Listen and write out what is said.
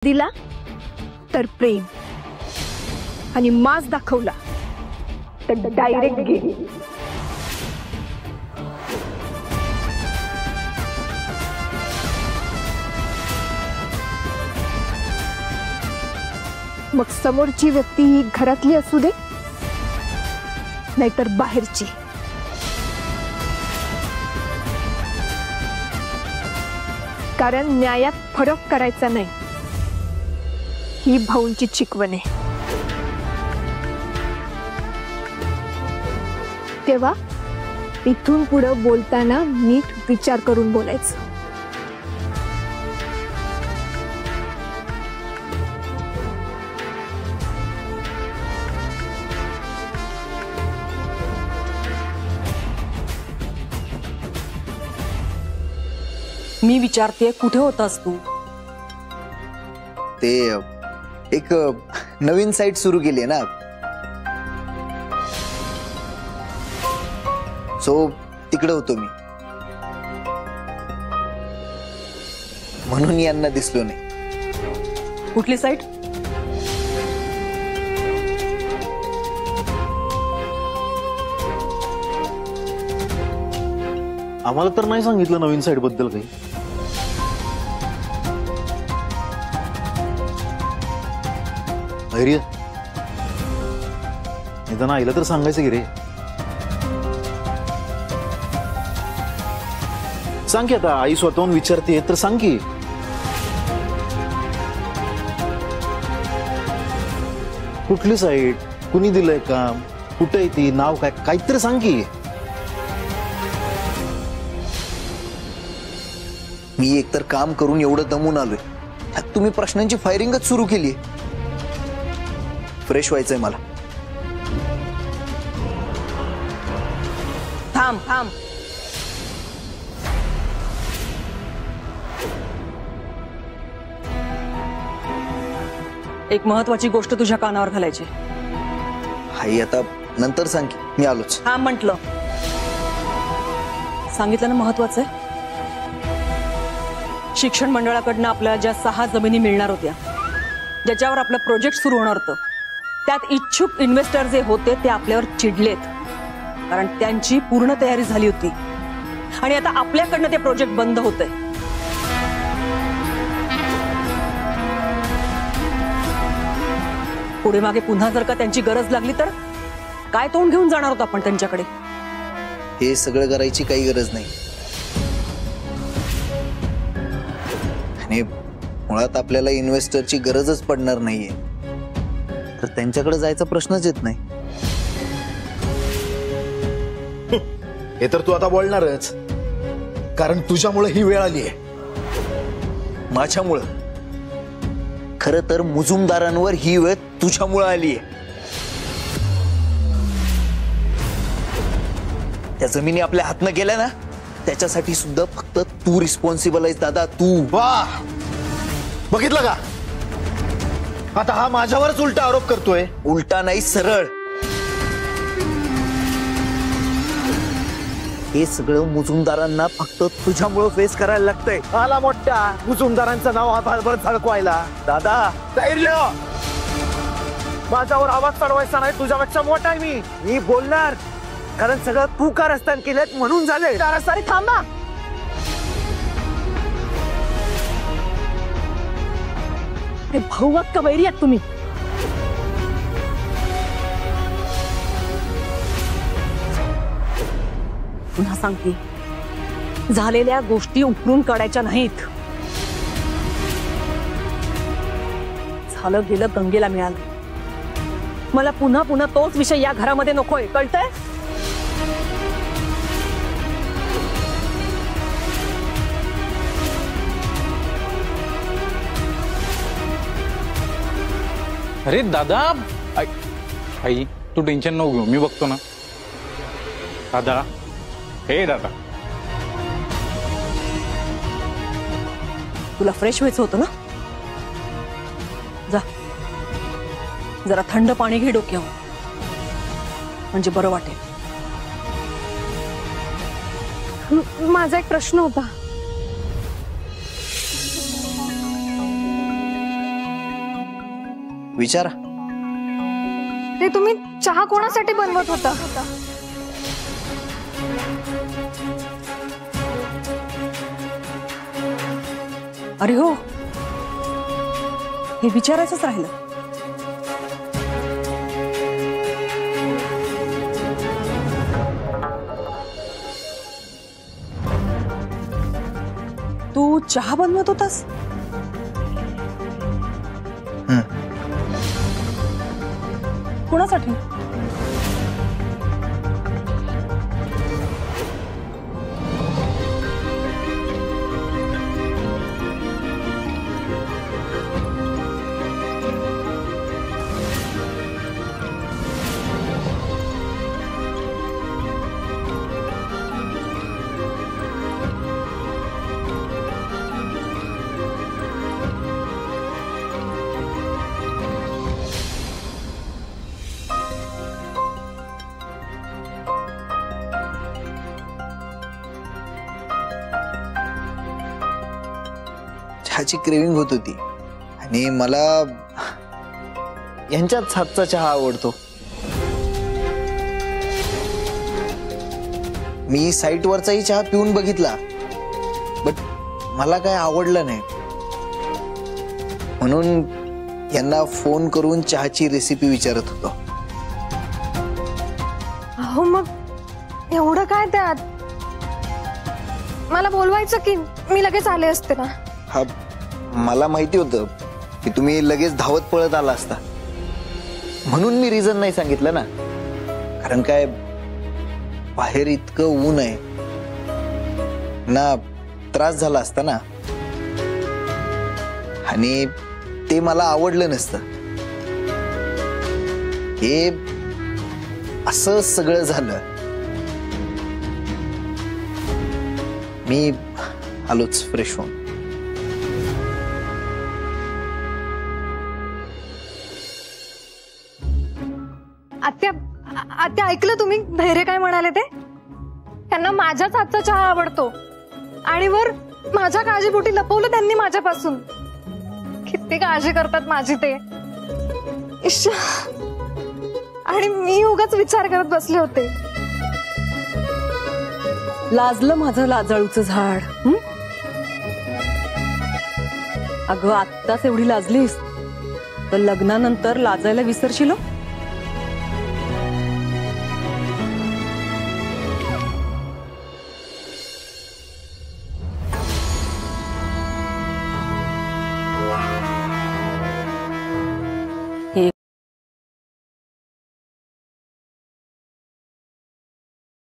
दिला तर प्रेम आणि मास दाखवला तर डायरेक्ट गेली। मग समोरची व्यक्ती ही घरातली असू दे नाहीतर बाहेरची, कारण न्यायात फरक करायचा नाही ही भाऊंची शिकवण आहे। तेव्हा इथून पुढे बोलताना नीट विचार करून बोलायचं। मी विचारते कुठे होतास तू? ते एक नवीन साइट सुरू केली आहे ना, सो तिकडे होतो मी, म्हणून यांना दिसलो नाही। कुठली साइट? आम्हाला तर नाही सांगितलं नवीन साइट बद्दल काही। धैर्य निदान आईला तर सांगायचं की रे। सांग की आता, आई स्वतःहून विचारते तर सांग की। कुठली साईट, कुणी दिलंय काम, कुठे आहे ती, नाव काय, काहीतरी सांग की। मी एकतर काम करून एवढं दमून आलोय, त्यात तुम्ही प्रश्नांची फायरिंगच सुरू केली। फ्रेश व्हायचंय मला। थांब थांब, एक महत्वाची गोष्ट तुझ्या कानावर घालायची। आई आता नंतर सांग की, मी आलोच। थांब म्हटलं, सांगितलं ना महत्वाचं आहे। शिक्षण मंडळाकडनं आपल्याला ज्या 6 जमिनी मिळणार होत्या, ज्याच्यावर आपलं प्रोजेक्ट सुरू होणार होतं, त्यात इच्छुक इन्व्हेस्टर जे होते ते आपल्यावर चिडलेत, कारण त्यांची पूर्ण तयारी झाली होती आणि आता आपल्याकडनं ते प्रोजेक्ट बंद होतंय। पुढे मागे पुन्हा जर का त्यांची गरज लागली तर काय तोंड घेऊन जाणार होतो आपण त्यांच्याकडे? हे सगळं करायची काही गरज नाही, आणि मुळात आपल्याला इन्व्हेस्टरची गरजच पडणार नाहीये, तर त्यांच्याकडे जायचा प्रश्नच येत नाही। हे तर तू आता बोलणारच, कारण तुझ्यामुळे ही वेळ आली आहे। माझ्यामुळं? खरं तर मुजुमदारांवर ही वेळ तुझ्यामुळे आली आहे। त्या जमिनी आपल्या हातनं गेल्या ना, त्याच्यासाठी सुद्धा फक्त तू रिस्पॉन्सिबल आहेस दादा, तू। वाह, बघितलं का? आता हा माझ्यावरच उलटा आरोप करतोय। उलटा नाही, सरळ। हे सगळं मुजुमदारांना फक्त तुझ्यामुळे फेस करायला लागतंय। आला मोठा मुजुमदारांचं नाव आभाळभर झळकवायला। दादा धैर्य, माझ्यावर आवाज चढवायचा नाही, तुझ्यापेक्षा मोठा आहे मी बोलणार, कारण सगळं तू कारस्थान केलं म्हणून झालंय। सारे थांबा, भाऊ का वैरी आहात तुम्ही? पुन्हा सांगते, झालेल्या गोष्टी उकरून काढायच्या नाहीत। झालं गेलं गंगेला मिळालं, मला पुन्हा पुन्हा तोच विषय या घरामध्ये नकोय, कळतंय? अरे दादा, आई तू टेन्शन नको घेऊ, मी बघतो ना। दादा, हे दादा, तुला फ्रेश व्हायचं होतं ना, जा जरा थंड पाणी घे डोक्यावर, म्हणजे बरं वाटेल। माझा एक प्रश्न होता। विचारा. ते तुम्ही चहा कोणासाठी बनवत होता? अरे हो, हे विचारायचंच राहिलं. तू चहा बनवत होतास? कोणासाठी? चहाची क्रेविंग होत होती आणि मला यांच्याच हातचा चहा आवडतो. मी साईटवरचाही चहा पिऊन बघितला, बट मला काय आवडलं नाही. म्हणून यांना फोन करून चहाची रेसिपी विचारत होतो. अहो मग एवढं काय त्यात? मला बोलवायचं की मी लगेच आले असते ना. हा, मला माहिती होतं की तुम्ही लगेच धावत पळत आला असता, म्हणून मी रिझन नाही सांगितलं ना. कारण काय, बाहेर इतकं ऊन आहे ना, त्रास झाला असता ना, आणि ते मला आवडलं नसतं. हे असं सगळं झालं. मी आलोच फ्रेश होऊन. आत्या, आत्या ऐकलं तुम्ही धैर्य काय म्हणाले ते? त्यांना माझ्याच हातचा चहा आवडतो आणि वर माझ्या काळजीपोटी लपवलं त्यांनी माझ्यापासून. किती काळजी करतात माझी ते. इश्श. आणि मी उगाच विचार करत बसले होते. लाजलं माझं लाजाळूचं झाड. अगं आत्ताच एवढी लाजलीस तर लग्नानंतर लाजायला विसरशील.